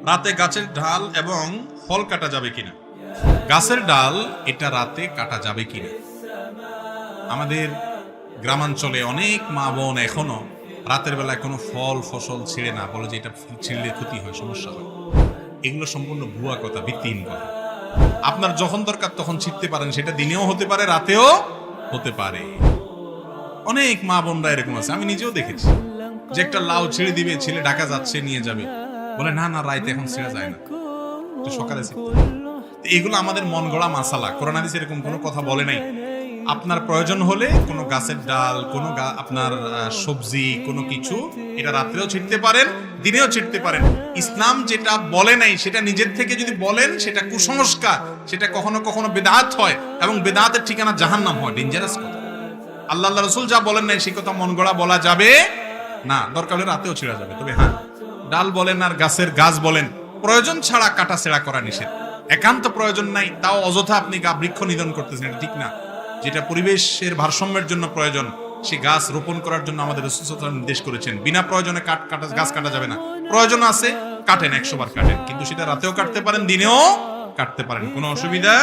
রাতে গাছের ডাল এবং ফল কাটা যাবে কিনা? গাছের ডাল এটা রাতে কাটা যাবে কিনা? আমাদের গ্রামাঞ্চলে অনেক মা বোন এখনো রাতের বেলায় কোনো ফল ফসল ছিঁড়ে না, বলে যে এটা ছিঁড়লে ক্ষতি হয়, সমস্যা হয়। এগুলো সম্পূর্ণ ভুয়া কথা, ভিত্তিহীন কথা। আপনার যখন দরকার তখন ছিঁড়তে পারেন, সেটা দিনেও হতে পারে, রাতেও হতে পারে। অনেক মা বোনরা এরকম আছে, আমি নিজেও দেখেছি, যে একটা লাউ ছিঁড়ে দিবে, ছেলে ঢাকা যাচ্ছে নিয়ে যাবে, বলে না না রাইতে এখন ছিঁড়া যায় না, একটু সকালে ছিঁড়তে হবে। এগুলো আমাদের মন গড়া মাসালা। কোরআন হাদিসে এরকম কোনো কথা বলে নাই। আপনার প্রয়োজন হলে কোনো গাছের ডাল, কোনো আপনার সবজি, কোনো কিছু এটা রাত্রেও ছিঁড়তে পারেন, দিনেও ছিঁড়তে পারেন। ইসলাম যেটা বলে নাই সেটা নিজের থেকে যদি বলেন সেটা কুসংস্কার, সেটা কখনো কখনো বেদাত হয়, এবং বেদাতের ঠিকানা জাহান্নাম হয়। ডেঞ্জারাস কথা। আল্লাহ রাসূল যা বলেন নাই সেই কথা মন গড়া বলা যাবে না। দরকার হলে রাতেও ছিঁড়া যাবে। তবে হ্যাঁ, ডাল বলেন আর গাছের গাছ বলেন, প্রয়োজন ছাড়া কাটা ছেঁড়া করা নিষেধ। একান্ত প্রয়োজন নাই, তাও অযথা আপনি বৃক্ষ নিধন করতেছেন, এটা ঠিক না। যেটা পরিবেশের ভারসাম্যের জন্য প্রয়োজন, সেই গাছ রোপণ করার জন্য আমাদের রাসূল সাল্লাল্লাহু আলাইহি ওয়াসাল্লাম নির্দেশ করেছেন। বিনা প্রয়োজনে গাছ কাটা যাবে না। প্রয়োজন আছে, কাটেন, 100 বার কাটেন, কিন্তু সেটা রাতেও কাটতে পারেন, দিনেও কাটতে পারেন, কোনো অসুবিধা